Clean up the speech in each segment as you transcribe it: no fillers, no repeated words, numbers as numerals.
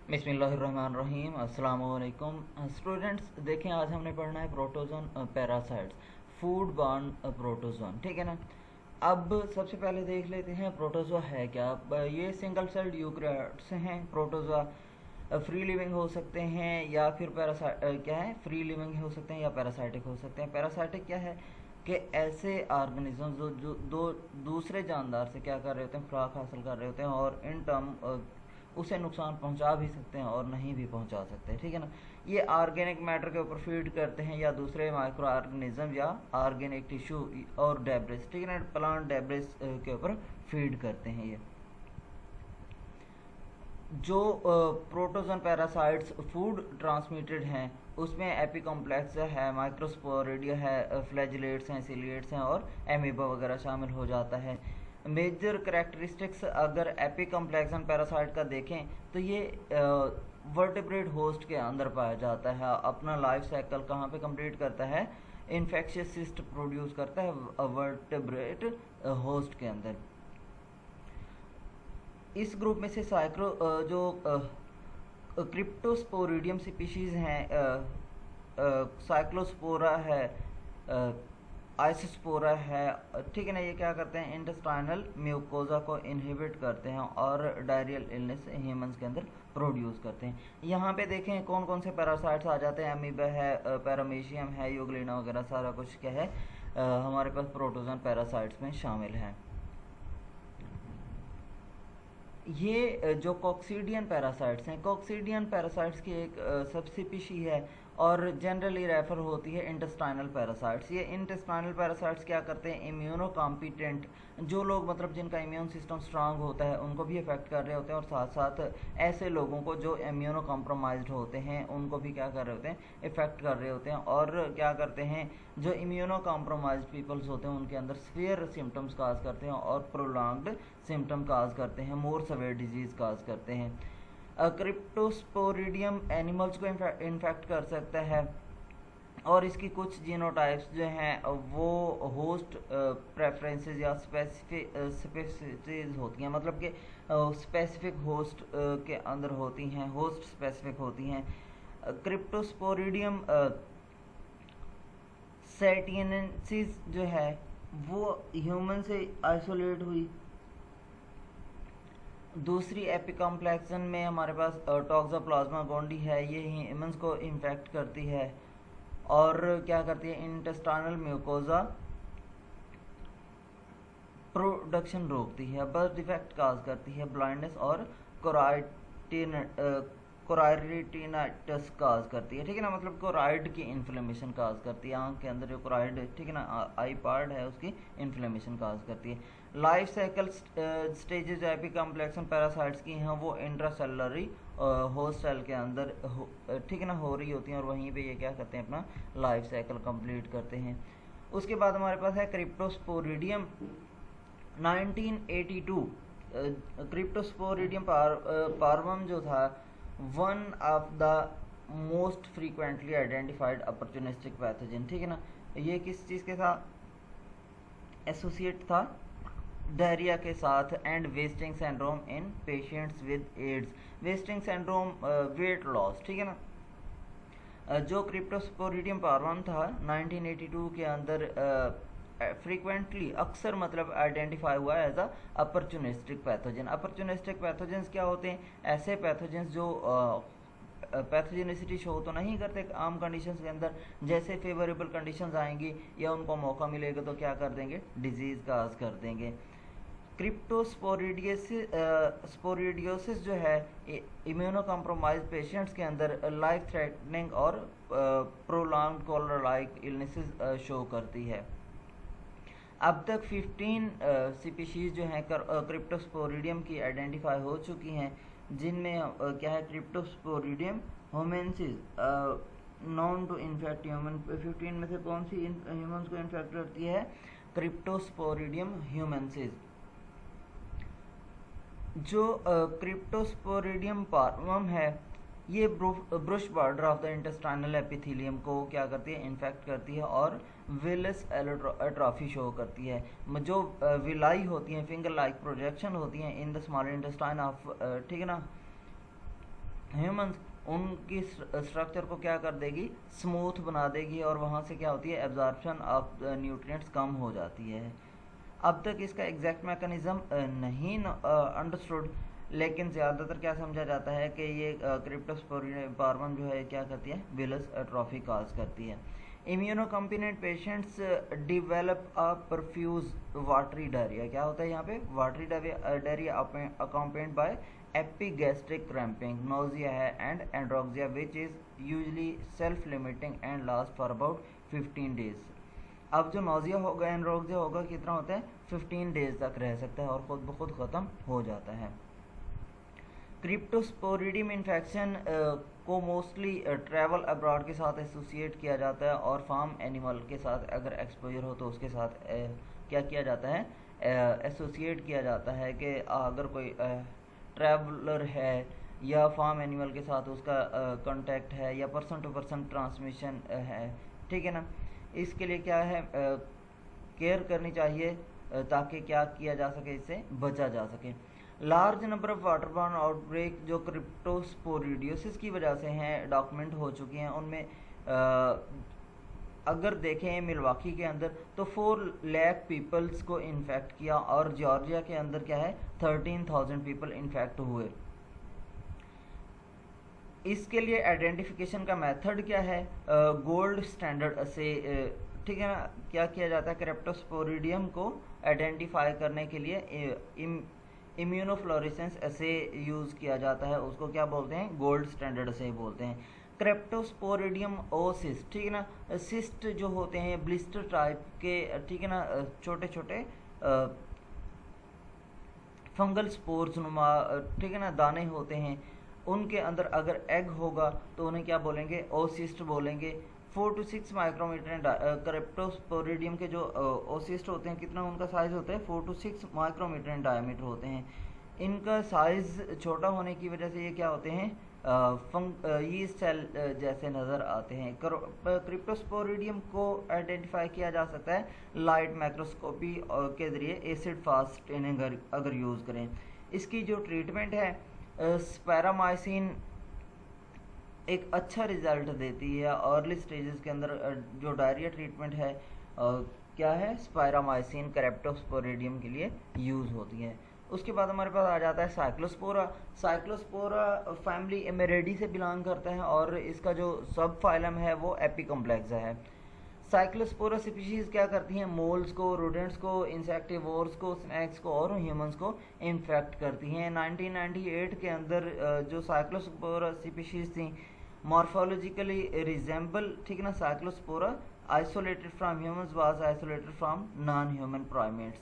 बिस्मिल्लाहिर्रहमानिर्रहीम अस्सलाम वालेकुम स्टूडेंट्स। देखें, आज हमने पढ़ना है protozoan parasites, food borne protozoan. ठीक है ना। अब सबसे पहले देख लेते हैं प्रोटोजोआ है क्या। ये सिंगल सेल्ड यूकैरियोट्स हैं। प्रोटोजोआ फ्री लिविंग हो सकते हैं या फिर क्या है, फ्री लिविंग हो सकते हैं या पैरासाइटिक हो सकते हैं। पैरासाइटिक क्या है कि ऐसे ऑर्गेनिज्म जो दो दूसरे जानदार से क्या कर रहे होते हैं, खुराक हासिल कर रहे होते हैं और इन टर्म उसे नुकसान पहुंचा भी सकते हैं और नहीं भी पहुंचा सकते। ठीक है ना। ये ऑर्गेनिक मैटर के ऊपर फीड करते हैं या दूसरे माइक्रो ऑर्गेनिज्म या ऑर्गेनिक टिश्यू और डेब्रिस, ठीक है ना, प्लांट डेब्रिस के ऊपर फीड करते हैं। ये जो प्रोटोजोन पैरासाइट्स फूड ट्रांसमिटेड हैं उसमें एपिकॉम्प्लेक्स है, माइक्रोस्पोरिडिया है, फ्लैजिलेट्स हैं, सिलिएट्स हैं और एमीबा वगैरह शामिल हो जाता है। मेजर करैक्टरिस्टिक्स अगर एपिकॉम्प्लेक्सन पैरासाइट का देखें तो ये वर्टिब्रेट होस्ट के अंदर पाया जाता है। अपना लाइफ साइकिल कहाँ पे कंप्लीट करता है, इन्फेक्शियस सिस्ट प्रोड्यूस करता है वर्टिब्रेट होस्ट के अंदर। इस ग्रुप में से साइक्रो जो क्रिप्टोस्पोरिडियम स्पीशीज हैं, साइक्लोस्पोरा है, आइसोस्पोरा है, ठीक है ना। ये क्या करते हैं, इंटेस्टाइनल म्यूकोजा को इनहिबिट करते हैं और डायरियल इलनेस ह्यूमंस के अंदर प्रोड्यूस करते हैं। यहाँ पे देखें कौन कौन से पैरासाइट्स आ जाते हैं। अमीबा है, पैरामीशियम है, यूग्लिना वगैरह सारा कुछ क्या है हमारे पास प्रोटोजोन पैरासाइट्स में शामिल है। ये जो कॉक्सीडियन पैरासाइट्स हैं, कॉक्सीडियन पैरासाइट्स की एक सबस्पीशी है और जनरली रेफर होती है इंटेस्टाइनल पैरासाइट्स। ये इंटेस्टाइनल पैरासाइट्स क्या करते हैं, इम्यूनो कॉम्पिटेंट जो लोग मतलब जिनका इम्यून सिस्टम स्ट्रांग होता है उनको भी अफेक्ट कर रहे होते हैं और साथ साथ ऐसे लोगों को जो इम्यूनो कॉम्प्रोमाइज्ड होते हैं उनको भी क्या कर रहे होते हैं, इफेक्ट कर रहे होते हैं। और क्या करते हैं, जो इम्यूनो कॉम्प्रोमाइज्ड पीपल्स होते हैं उनके अंदर सीवियर सिम्टम्स काज करते हैं और प्रोलॉन्ग्ड सिम्टम काज करते हैं, मोर सवेयर डिजीज काज करते हैं। क्रिप्टोस्पोरिडियम एनिमल्स को इन्फेक्ट कर सकता है और इसकी कुछ जीनोटाइप्स जो हैं वो होस्ट प्रेफरेंसेस या स्पेसिफिसिटीज होती हैं, मतलब कि स्पेसिफिक होस्ट के अंदर होती हैं, होस्ट स्पेसिफिक होती हैं। क्रिप्टोस्पोरिडियम सेटियनेंसिस जो है वो ह्यूमन से आइसोलेट हुई। दूसरी एपिकॉम्प्लेक्सन में हमारे पास टॉक्सोप्लाज्मा गोंडी है, ये ह्यूमंस को इन्फेक्ट करती है और क्या करती है, इंटेस्टाइनल म्यूकोजा प्रोडक्शन रोकती है, बर्थ डिफेक्ट काज करती है, ब्लाइंडनेस और कोराइटिनाइटिस काज करती है। ठीक है ना, मतलब कोराइड की इन्फ्लेमेशन काज करती है, आंख के अंदर जो कोराइड, ठीक है ना, आई पार्ट है उसकी इन्फ्लेमेशन काज करती है। लाइफ साइकिल स्टेजेस एपिकॉम्प्लेक्सन पैरासाइट्स की हैं वो इंट्रासेलुलरी होस्ट सेल के अंदर ठीक है ना हो रही होती हैं और वहीं पे ये क्या करते हैं, अपना लाइफ साइकिल कंप्लीट करते हैं। उसके बाद हमारे पास है क्रिप्टोस्पोरिडियम 1982। क्रिप्टोस्पोरिडियम पार्वम जो था one of the most frequently identified opportunistic pathogen. ठीक है ना, ये किस चीज़ के साथ एसोसिएट था, डायरिया के साथ and wasting syndrome in patients with AIDS, wasting syndrome weight loss. ठीक है ना। जो क्रिप्टोस्पोरिडियम पार्वम था 1982 के अंदर फ्रीक्वेंटली अक्सर मतलब आइडेंटिफाई हुआ as a opportunistic pathogen. Opportunistic pathogens क्या होते हैं, ऐसे पैथोजेंस जो पैथोजेनिसिटी शो तो नहीं करते आम कंडीशंस के अंदर, जैसे फेवरेबल कंडीशंस आएंगी या उनको मौका मिलेगा तो क्या कर देंगे, डिजीज काज कर देंगे। क्रिप्टोस्पोरिडियोसिस जो है इम्यूनो कॉम्प्रोमाइज पेशेंट्स के अंदर लाइफ थ्रेटनिंग और prolonged cholera like illnesses show करती है। अब तक 15 स्पीशीज जो हैं क्रिप्टोस्पोरिडियम की आइडेंटिफाई हो चुकी हैं, जिनमें क्या है, cryptosporidium hominis known to infect human. 15 में से कौन सी ह्यूमंस को इन्फेक्ट करती है, क्रिप्टोस्पोरिडियम ह्यूमेंसिस। जो क्रिप्टोस्पोरिडियम पार्वम है ये brush border of the intestinal epithelium को क्या करती है, इन्फेक्ट करती है और विलस एट्रॉफी शो करती है। जो विलाई होती हैं, फिंगर लाइक प्रोजेक्शन होती हैं in the small intestine of, ठीक है ना, ह्यूमंस उनकी स्ट्रक्चर को क्या कर देगी, स्मूथ बना देगी, और वहाँ से क्या होती है, एब्जॉर्प्शन ऑफ न्यूट्रिएंट्स कम हो जाती है। अब तक इसका एग्जैक्ट मैकेनिज्म नहीं अंडरस्टूड, लेकिन ज़्यादातर क्या समझा जाता है कि ये क्रिप्टोस्पोरियम जो है क्या करती है, विलस एट्रोफी काज करती है। Immunocompetent patients develop a profuse watery diarrhoea. क्या होता है यहाँ पे, watery diarrhoea accompanied by epigastric cramping, nausea है and anorexia which is usually self limiting and last for about 15 days. अब जो नोजिया होगा, एंड्रोक्सिया होगा, कितना होता है, 15 डेज तक रह सकता है और खुद ब खुद ख़त्म हो जाता है। क्रिप्टोस्पोरिडियम इन्फेक्शन को मोस्टली ट्रैवल अब्रॉड के साथ एसोसिएट किया जाता है, और फार्म एनिमल के साथ अगर एक्सपोजर हो तो उसके साथ क्या किया जाता है, एसोसिएट किया जाता है कि अगर कोई ट्रैवलर है या फार्म एनिमल के साथ उसका कांटेक्ट है या पर्सन टू पर्सन ट्रांसमिशन है, ठीक है ना। इसके लिए क्या है, केयर करनी चाहिए ताकि क्या किया जा सके, इससे बचा जा सके। Large number of waterborne outbreak जो क्रिप्टोस्पोरिडियोसिस की वजह से हैं डॉक्यूमेंट हो चुकी हैं, उनमें अगर देखें मिलवाकी के अंदर तो 4 लाख पीपल्स को इन्फेक्ट किया, और जॉर्जिया के अंदर क्या है 13,000 पीपल इन्फेक्ट हुए। इसके लिए आइडेंटिफिकेशन का मेथड क्या है, गोल्ड स्टैंडर्ड से ठीक है ना, क्या किया जाता है, क्रिप्टोस्पोरिडियम को आइडेंटिफाई करने के लिए इम्यूनोफ्लोरेसेंस ऐसे यूज़ किया जाता है, उसको क्या बोलते हैं, गोल्ड स्टैंडर्ड से बोलते हैं। क्रिप्टोस्पोरिडियम ओसिस्ट, ठीक है ना, सिस्ट जो होते हैं ब्लिस्टर टाइप के, ठीक है ना, छोटे छोटे फंगल स्पोर्स नुमा, ठीक है ना, दाने होते हैं, उनके अंदर अगर एग होगा तो उन्हें क्या बोलेंगे, ओसिस्ट बोलेंगे। 4 to 6 माइक्रोमीटर क्रिप्टोस्पोरिडियम के जो ओसिस्ट होते हैं, कितना उनका साइज होता है, 4 to 6 माइक्रोमीटर इन डायमीटर होते हैं। इनका साइज छोटा होने की वजह से ये क्या होते हैं, यीस्ट सेल जैसे नज़र आते हैं। क्रिप्टोस्पोरिडियम को आइडेंटिफाई किया जा सकता है लाइट माइक्रोस्कोपी के ज़रिए एसिड फास्ट ट्रेनिंग अगर यूज़ करें। इसकी जो ट्रीटमेंट है स्पैरामाइसिन एक अच्छा रिजल्ट देती है। अर्ली स्टेजेस के अंदर जो डायरिया ट्रीटमेंट है क्या है, स्पायरामाइसिन क्रिप्टोस्पोरिडियम के लिए यूज़ होती है। उसके बाद हमारे पास आ जाता है साइक्लोस्पोरा। साइक्लोस्पोरा फैमिली एमेरेडी से बिलोंग करता है और इसका जो सब फाइलम है वो एपिकम्प्लेक्सा है। साइक्लोस्पोरा स्पीशीज़ क्या करती हैं, मोल्स को, रोडेंट्स को, इंसेक्टिवोर्स को, स्नैक्स को और ह्यूमंस को इन्फेक्ट करती हैं। 1998 के अंदर जो साइक्लोस्पोरा स्पीशीज़ थी मॉर्फोलॉजिकली रिजेंबल, ठीक है ना, Cyclospora isolated from humans was isolated from non human primates.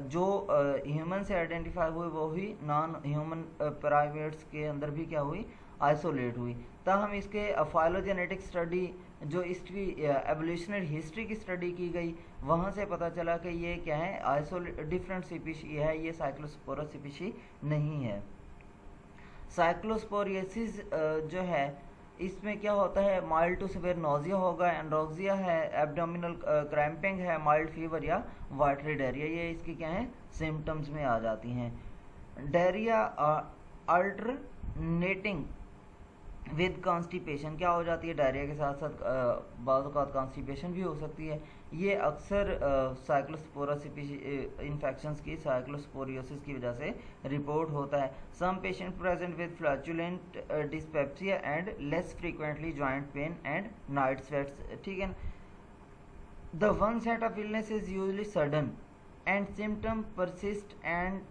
जो ह्यूमन से आइडेंटिफाई हुए वो ही नॉन ह्यूमन प्राइमेट्स के अंदर भी क्या हुई, आइसोलेट हुई। ताहम इसके फाइलोजेनेटिक स्टडी जो इसकी एवोल्यूशनरी हिस्ट्री की स्टडी की गई वहाँ से पता चला कि ये क्या है, आइसोलेट डिफरेंट स्पीशी है, ये साइक्लोस्पोरा स्पीशी नहीं है। साइक्लोस्पोरियासिस जो है इसमें क्या होता है, माइल्ड टू सिवियर नोजिया होगा, एंड्रोक्सिया है, एब्डोमिनल क्रैम्पिंग है, माइल्ड फीवर या वाटरी डायरिया, ये इसकी क्या है, सिम्टम्स में आ जाती हैं। डायरिया अल्टरनेटिंग विद कॉन्स्टिपेशन, क्या हो जाती है, डायरिया के साथ साथ बाज़ औक़ात कॉन्स्टिपेशन भी हो सकती है। ये अक्सर साइक्लोस्पोरा इन्फेक्शंस की साइक्लोस्पोरियोसिस की वजह से रिपोर्ट होता है। Some patient present with flatulent dyspepsia and less frequently joint pain and night sweats, ठीक है। The one set of illness is usually sudden and symptom persist and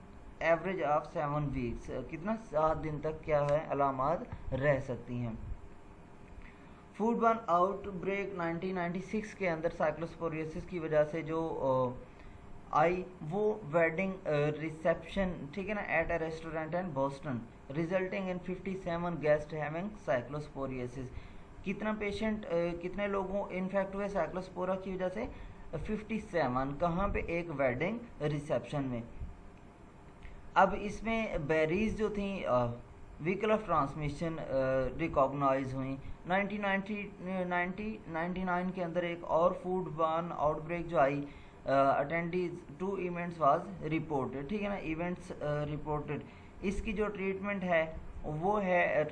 average of 7 weeks, कितना 7 दिन तक क्या है, अलामात रह सकती हैं। फूड बर्न आउटब्रेक 1996 के अंदर साइक्लोस्पोरियोसिस की वजह से जो आई वो वेडिंग रिसेप्शन, ठीक है ना, at a restaurant in Boston resulting in 57 guest having cyclosporiasis. कितना पेशेंट कितने लोगों इन्फेक्ट हुए साइक्लोस्पोरा की वजह से, 57। कहाँ पे, एक वेडिंग रिसेप्शन में। अब इसमें बेरीज जो थी व्हीकल ऑफ ट्रांसमिशन रिकॉग्नाइज हुई। 1999 के अंदर एक और फूड बर्न आउटब्रेक जो आई, अटेंडीज 2 इवेंट्स वाज रिपोर्टेड, ठीक है ना, इवेंट्स रिपोर्टेड। इसकी जो ट्रीटमेंट है वो है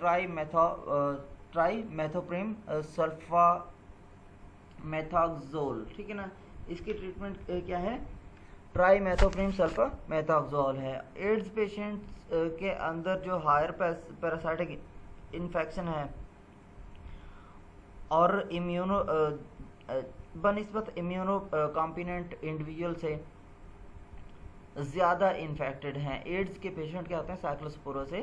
ट्राईमेथोप्रिम सल्फा मेथाक्सोल, ठीक है ना। इसकी ट्रीटमेंट क्या है, ट्राईमेथोप्रिम सल्फा मेथाक्सोल है। एड्स पेशेंट्स के अंदर जो हायर पैरासाइटिक इन्फेक्शन है और इम्यूनो बनिस्बत इम्यूनो कॉम्पिनेंट इंडिविजुअल से ज़्यादा इन्फेक्टेड हैं। एड्स के पेशेंट क्या होते हैं, साइक्लोस्पोरा से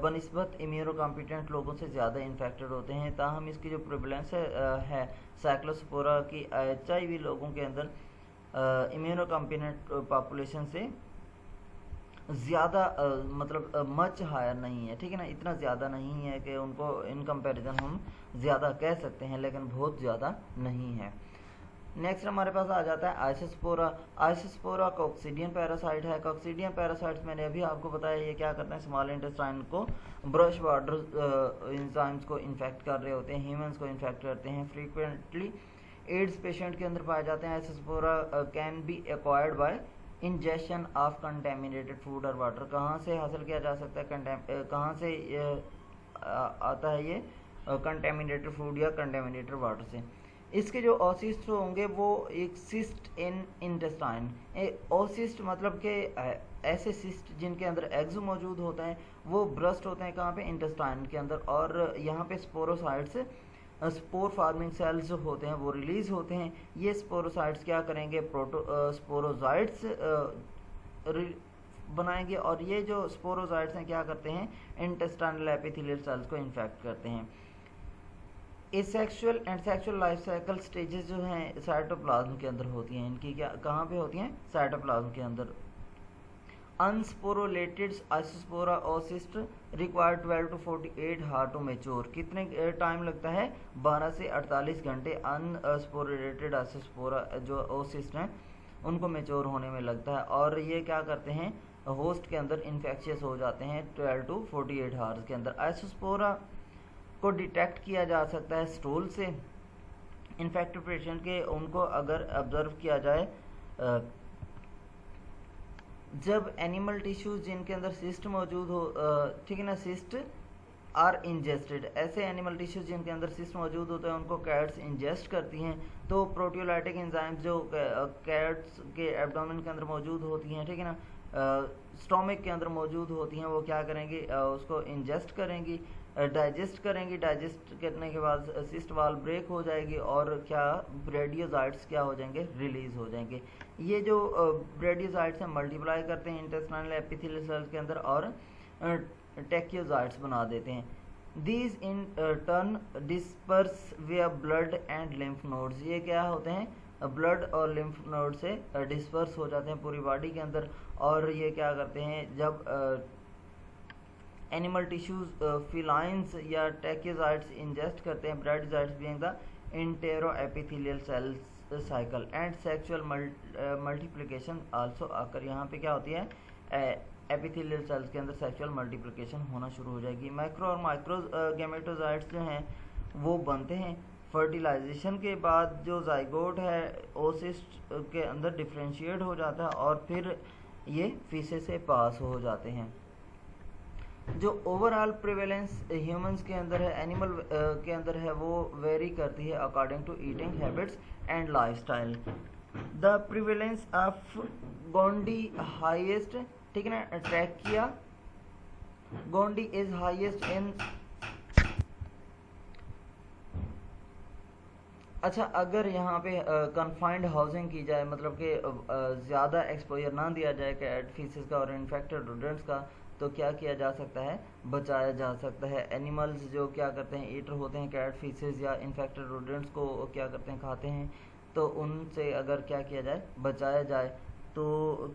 बनिस्बत इम्यूनो कॉम्पिटेंट लोगों से ज़्यादा इन्फेक्टेड होते हैं। ताहम इसकी जो प्रिवलेंस है साइक्लोस्पोरा की HIV लोगों के अंदर इम्यूनो कॉम्पिटेंट पॉपुलेशन से ज़्यादा मतलब मच हायर नहीं है, ठीक है ना। इतना ज़्यादा नहीं है कि उनको इन कंपैरिजन हम ज़्यादा कह सकते हैं, लेकिन बहुत ज़्यादा नहीं है। नेक्स्ट हमारे पास आ जाता है आइसोस्पोरा। आइसोस्पोरा कॉक्सीडियन पैरासाइट है। कॉक्सीडियन पैरासाइट्स मैंने अभी आपको बताया ये क्या करते हैं, स्मॉल इंटेस्टाइन को ब्रश वाटर इंजाइम्स को इन्फेक्ट कर रहे होते हैं, ह्यूमंस को इन्फेक्ट करते हैं। फ्रीक्वेंटली एड्स पेशेंट के अंदर पाए जाते हैं। Isospora can be acquired by injection of contaminated food और वाटर। कहाँ से हासिल किया जा सकता है, कहाँ से आता है ये, कंटेमिनेटेड फूड या कंटेमिनेटेड वाटर से। इसके जो ओसिस्ट होंगे वो एक सिस्ट इन इंटेस्टाइन। ओसिस्ट मतलब कि ऐसे सिस्ट जिनके अंदर एग्स मौजूद होता है, वो ब्रस्ट होते हैं कहाँ पे, इंटेस्टाइन के अंदर। और यहाँ पे स्पोरोसाइट्स, स्पोर फार्मिंग सेल्स जो होते हैं वो रिलीज होते हैं। ये स्पोरोसाइट्स क्या करेंगे, स्पोरोजाइट्स बनाएंगे, और ये जो स्पोरोजाइट्स हैं क्या करते हैं, इंटेस्टाइनल एपिथेलियल सेल्स को इन्फेक्ट करते हैं। Asexual and sexual life cycle stages जो हैं साइटोप्लाज्म के अंदर होती हैं। इनकी क्या कहाँ पे होती हैं, साइटोप्लाज्म के अंदर। Unsporulated isospora oocyst require 12 to 48 hours to mature. कितने टाइम लगता है, 12 से 48 घंटे अनस्पोरोलेटेड आइसोस्पोरा जो ओसिस्ट हैं उनको मेच्योर होने में लगता है। और ये क्या करते हैं, होस्ट के अंदर इन्फेक्शियस हो जाते हैं 12 to 48 हार्स के अंदर। आइसोस्पोरा को डिटेक्ट किया जा सकता है स्टूल से। इन्फेक्टेड पेशेंट के उनको अगर ऑब्जर्व किया जाए जब एनिमल टिश्यूज जिनके अंदर सिस्ट मौजूद हो, ठीक है ना, सिस्ट आर इंजेस्टेड। ऐसे एनिमल टिश्यूज जिनके अंदर सिस्ट मौजूद होता है उनको कैट्स इंजेस्ट करती हैं, तो प्रोटियोलाइटिक एंजाइम्स जो कैट्स के एब्डोमेन के अंदर मौजूद होती हैं, ठीक है ना, स्टोमक के अंदर मौजूद होती हैं, वो क्या करेंगी, उसको इंजेस्ट करेंगी, डाइजेस्ट करेंगी। डाइजेस्ट करने के बाद सिस्ट वाल ब्रेक हो जाएगी और क्या ब्रेडियोजाइट्स क्या हो जाएंगे, रिलीज हो जाएंगे। ये जो ब्रेडियोजाइट्स हैं मल्टीप्लाई करते हैं इंटेस्टाइनल एपिथेलियल सेल्स के अंदर और टेक्योजाइट्स बना देते हैं। दीज इन टर्न डिस्पर्स विया ब्लड एंड लिम्फ नोड्स। ये क्या होते हैं, ब्लड और लिम्फ नोड से डिस्पर्स हो जाते हैं पूरी बॉडी के अंदर। और ये क्या करते हैं, जब एनिमल टिश्यूज फिलाइंस या टेक्योजाइट्स इंजेस्ट करते हैं, bradyzoites being the entero epithelial cells cycle and sexual multiplication also आकर। यहाँ पे क्या होती है, एपिथेलियल सेल्स के अंदर सेक्सुअल मल्टीप्लिकेशन होना शुरू हो जाएगी। माइक्रो और माइक्रो गैमेटोजाइट्स जो हैं वो बनते हैं फर्टिलाइजेशन के बाद। जो जाइगोट है ओसिस्ट के अंदर डिफ्रेंशिएट हो जाता है और फिर ये फीसेस से पास हो जाते हैं। जो ओवरऑल प्रिवेलेंस ह्यूमंस के अंदर है, एनिमल के अंदर है, वो वेरी करती है according to eating habits and lifestyle. The prevalence of gondii highest, ठीक है ना, trachea gondii is highest in. अच्छा, अगर यहाँ पे कन्फाइंड हाउसिंग की जाए, मतलब कि ज़्यादा एक्सपोजर ना दिया जाए कैट फीसेस का और इन्फेक्टेड रोडेंट्स का, तो क्या किया जा सकता है, बचाया जा सकता है। एनिमल्स जो क्या करते हैं, ईटर होते हैं, कैट फीसेस या इन्फेक्टेड रोडेंट्स को क्या करते हैं, खाते हैं, तो उनसे अगर क्या किया जाए, बचाया जाए, तो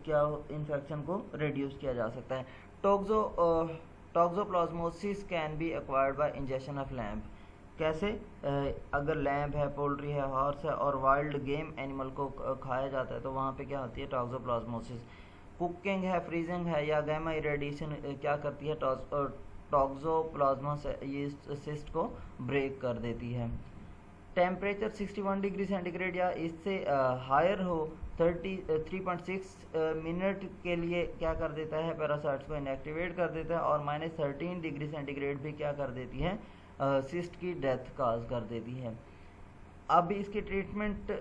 क्या इन्फेक्शन को रिड्यूस किया जा सकता है। Toxoplasmosis can be acquired by injection of lamp. कैसे, अगर लैम्प है, पोल्ट्री है, हॉर्स है और वाइल्ड गेम एनिमल को खाया जाता है, तो वहाँ पे क्या होती है, टॉक्सोप्लाज्मोसिस। कुकिंग है, फ्रीजिंग है या गैमा इरेडिएशन क्या करती है, टॉक्सोप्लाज्मा सिस्ट को ब्रेक कर देती है। टेम्परेचर 61 डिग्री सेंटीग्रेड या इससे हायर हो 3.6 मिनट के लिए क्या कर देता है, पैरासाइट्स को इनएक्टिवेट कर देता है, और -13 डिग्री सेंटीग्रेड भी क्या कर देती है, सिस्ट की डेथ काज कर देती है। अब इसकी ट्रीटमेंट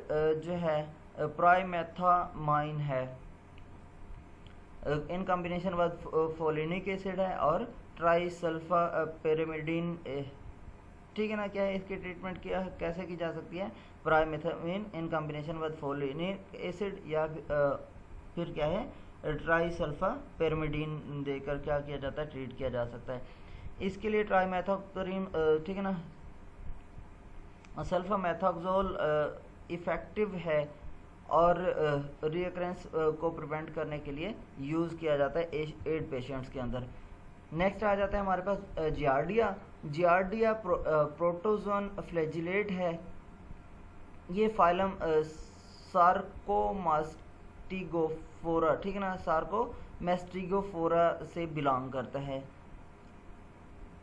जो है प्राइमेथामाइन है, in combination with folinic acid है, और ट्राइसल्फा पेरिमिडीन, ठीक है ना। क्या है इसकी ट्रीटमेंट क्या कैसे की जा सकती है, प्राइमेथामाइन in combination with folinic acid, या फिर क्या है ट्राइसल्फा पेरिमिडीन देकर क्या किया जाता है, ट्रीट किया जा सकता है। इसके लिए ट्राइमेथोक्सोरिन, ठीक है ना, सल्फामेथाक्सोल इफ़ेक्टिव है, और रिकरेंस को प्रिवेंट करने के लिए यूज़ किया जाता है एड पेशेंट्स के अंदर। नेक्स्ट आ जाता है हमारे पास जियार्डिया। जियार्डिया प्रोटोजोन फ्लैजिलेट है, ये फाइलम सार्कोमास्टिगोफोरा, ठीक है ना, सार्कोमास्टिगोफोरा से बिलोंग करता है।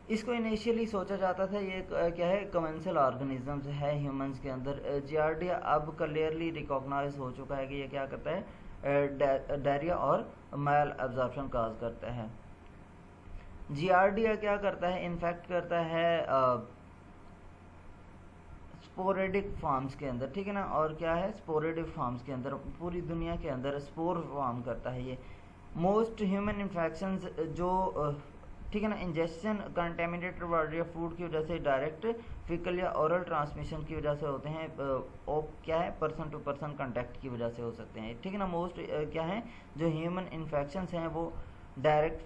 इसको इनिशियली सोचा जाता था ये क्या है, कमेंसल ऑर्गेनिजम्स है ह्यूमंस के अंदर। जियार्डिया अब क्लियरली रिकॉग्नाइज हो चुका है कि ये क्या करता है, डायरिया और मैल एब्जॉर्प्शन काज करता है। जियार्डिया क्या करता है, इन्फेक्ट करता है स्पोरेडिक फॉर्म्स के अंदर, ठीक है ना, और क्या है स्पोरेडिक फॉर्म्स के अंदर, पूरी दुनिया के अंदर स्पोर फॉर्म करता है ये। मोस्ट ह्यूमन इन्फेक्शंस जो ठीक है ना, इंजेक्शन कंटेमिनेटेड वाटर या फूड की वजह से, डायरेक्ट फिकल या ओरल ट्रांसमिशन की वजह से होते हैं, क्या है पर्सन टू पर्सन कांटेक्ट की वजह से हो सकते हैं, ठीक है ना। मोस्ट क्या है जो ह्यूमन इन्फेक्शंस हैं वो डायरेक्ट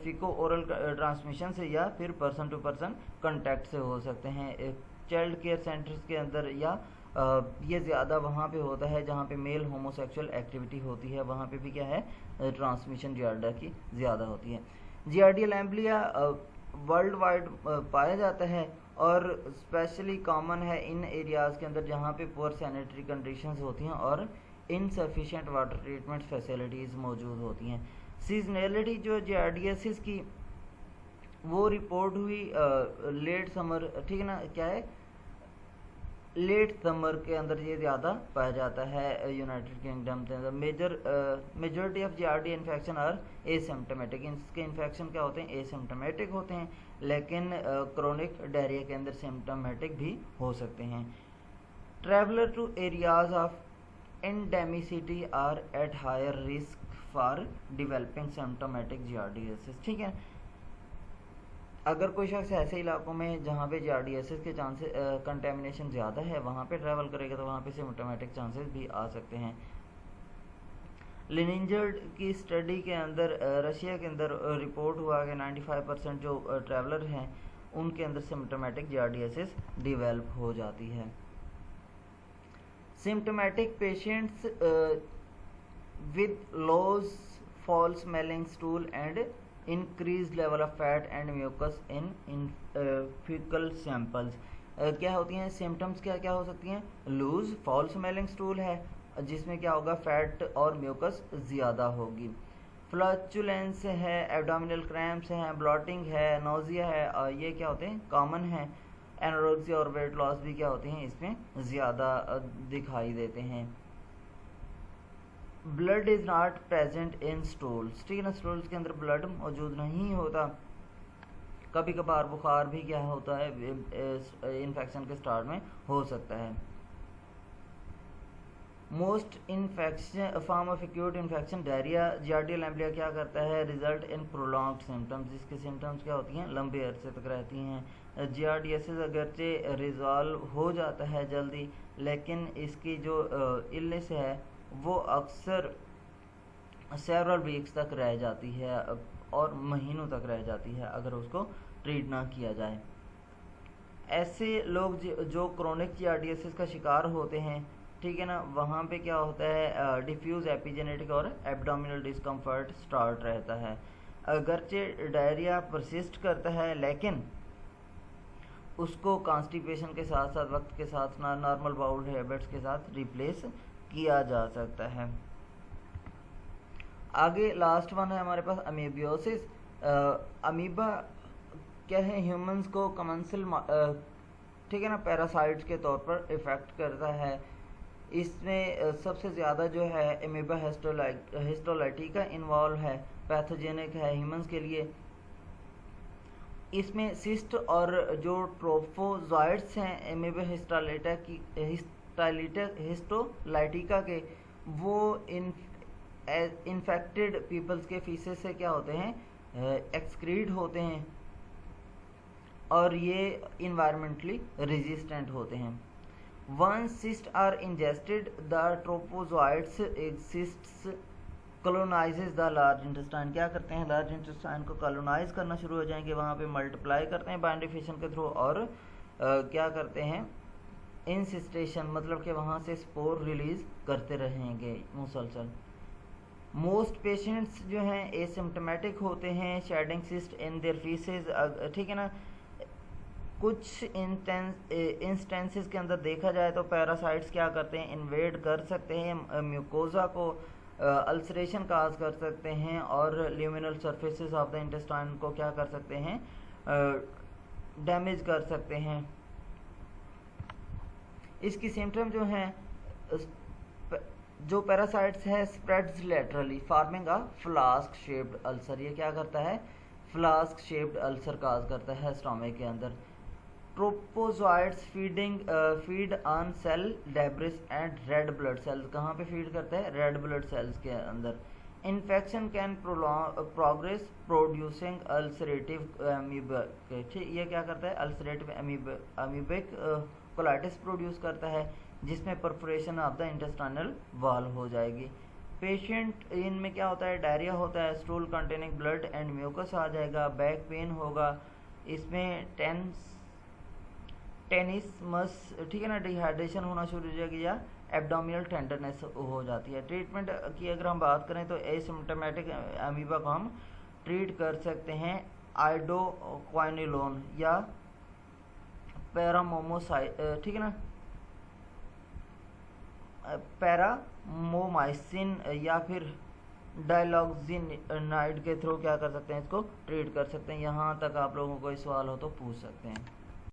फिको ओरल ट्रांसमिशन से या फिर पर्सन टू पर्सन कांटेक्ट से हो सकते हैं। चाइल्ड केयर सेंटर्स के अंदर या ये ज़्यादा वहाँ पे होता है जहाँ पे मेल होमोसेक्सुअल एक्टिविटी होती है, वहाँ पे भी क्या है ट्रांसमिशन जियार्डिया की ज़्यादा होती है। जियार्डिया लैम्ब्लिया वर्ल्ड वाइड पाया जाता है, और स्पेशली कॉमन है इन एरियाज़ के अंदर जहाँ पे पुअर सैनिटरी कंडीशंस होती हैं और इनसफिशिएंट वाटर ट्रीटमेंट फैसिलिटीज़ मौजूद होती हैं। सीजनलिटी जो जियार्डियासिस की वो रिपोर्ट हुई लेट समर, ठीक है ना, क्या है लेट समर के अंदर ये ज़्यादा पाया जाता है यूनाइटेड किंगडम के अंदर। Majority of giardia infection are asymptomatic, इसके इन्फेक्शन क्या होते हैं एसिम्टोमेटिक होते हैं, लेकिन क्रोनिक डायरिया के अंदर सिम्टोमेटिक भी हो सकते हैं। Traveller to areas of endemicity are at higher risk for developing symptomatic giardiasis, ठीक है। अगर कोई शख्स ऐसे इलाकों में जहाँ पे जियार्डियासिस के चांसेस कंटेमिनेशन ज़्यादा है वहाँ पे ट्रैवल करेगा तो वहाँ पे सिम्टोमेटिक चांसेस भी आ सकते हैं। लिनिंजर्ड की स्टडी के अंदर रशिया के अंदर रिपोर्ट हुआ कि 95% जो ट्रैवलर हैं उनके अंदर सिम्टोमेटिक जियार्डियासिस डिवेल्प हो जाती है। Symptomatic patients with loose foul smelling stool and increase level of fat and mucus in faecal samples, क्या होती हैं सिम्टम्स, क्या क्या हो सकती हैं, लूज फॉल स्मेलिंग स्टूल है जिसमें क्या होगा फैट और म्यूकस ज़्यादा होगी, फ्लैचुलेंस है, एब्डोमिनल क्रैम्प्स हैं, ब्लॉटिंग है, नोजिया है, और ये क्या होते हैं कॉमन है। एनोरेक्सिया और वेट लॉस भी क्या होते हैं इसमें ज़्यादा दिखाई देते हैं। Blood is not present in stools, ठीक है ना, स्टूल्स के अंदर ब्लड मौजूद नहीं होता। कभी कभार बुखार भी क्या होता है इन्फेक्शन के स्टार्ट में हो सकता है। Most infection form of acute infection diarrhoea, giardia lamblia क्या करता है रिजल्ट इन प्रोलॉन्ग्ड सिम्टम्स, जिसके सिम्टम्स क्या होती हैं लंबे अरसे तक रहती हैं। जियार्डियासिस अगरचे रिजॉल्व हो जाता है जल्दी, लेकिन इसकी जो इलनेस है वो अक्सर सेवरल वीक्स तक रह जाती है और महीनों तक रह जाती है अगर उसको ट्रीट ना किया जाए। ऐसे लोग जो क्रोनिक जियार्डियासिस का शिकार होते हैं, ठीक है ना, वहाँ पे क्या होता है डिफ्यूज एपिजेनेटिक और एब्डोमिनल डिस्कम्फर्ट स्टार्ट रहता है। अगरचे डायरिया परसिस्ट करता है लेकिन उसको कॉन्स्टिपेशन के साथ साथ वक्त के साथ नॉर्मल बाउल हैबिट्स के साथ रिप्लेस किया जा सकता है। आगे लास्ट वन है हमारे पास अमीबियोसिस। अमीबा क्या है ह्यूमंस को कमेंसल ठीक है ना पैरासाइट्स के तौर पर इफेक्ट करता है। इसमें सबसे ज़्यादा जो है एमीबा हिस्टोलाइटिका इन्वॉल्व है, पैथोजेनिक है ह्यूमंस के लिए। इसमें सिस्ट और जो ट्रोफोजॉइड्स हैं एमीबा हिस्टोलाइटिका के, वो इन्फेक्टेड पीपल्स के फीसेस से क्या होते हैं, एक्सक्रीट होते हैं और ये इन्वायरमेंटली रेजिस्टेंट होते हैं। Once cysts are ingested, the trophozoites cysts colonizes the large intestine। क्या करते हैं, लार्ज इंटेस्टाइन को कॉलोनाइज करना शुरू हो जाएंगे, वहाँ पे मल्टीप्लाई करते हैं बाइंडिफिकेशन के थ्रू और क्या करते हैं, इंसिस्टेशन, मतलब कि वहाँ से स्पोर रिलीज करते रहेंगे मुसलसल। मोस्ट पेशेंट्स जो हैं एसिम्प्टोमेटिक होते हैं, shedding cyst in their faeces, ठीक है ना। कुछ इंस्टेंसेस के अंदर देखा जाए तो पैरासाइट्स क्या करते हैं, इन्वेड कर सकते हैं म्यूकोजा को, अल्सरेशन काज कर सकते हैं और luminal surfaces of the intestine को क्या कर सकते हैं, डैमेज कर सकते हैं। इसकी सिम्टम जो हैं, जो पैरासाइट्स है spreads laterally forming a flask shaped ulcer. ये क्या करता है, फ्लास्क शेप्ड अल्सर काज करता है स्टोमक के अंदर। Trophozoites feed on cell debris and red blood cells. कहाँ पे फीड करता है, रेड ब्लड सेल्स के अंदर। Infection can progress producing ulcerative amoebic. ठीक, ये क्या करता है, अल्सरेटिव अमीबिक कोलाइटिस प्रोड्यूस करता है, जिसमें perforation of the intestinal wall हो जाएगी। पेशेंट इनमें क्या होता है, डायरिया होता है, stool containing blood and mucus आ जाएगा, बैक पेन होगा, इसमें टेनिसमस, ठीक है ना, डिहाइड्रेशन होना शुरू हो जाएगी या एब्डोमिनल टेंडरनेस हो जाती है। ट्रीटमेंट की अगर हम बात करें तो एसिम्प्टोमेटिक अमीबा को हम ट्रीट कर सकते हैं आइडोक्वाइनोलोन या पैरामोमोसाइड, ठीक है ना, पैरामोमाइसिन या फिर डायलॉक्सिनाइड के थ्रू क्या कर सकते हैं, इसको ट्रीट कर सकते हैं। यहाँ तक आप लोगों को कोई सवाल हो तो पूछ सकते हैं।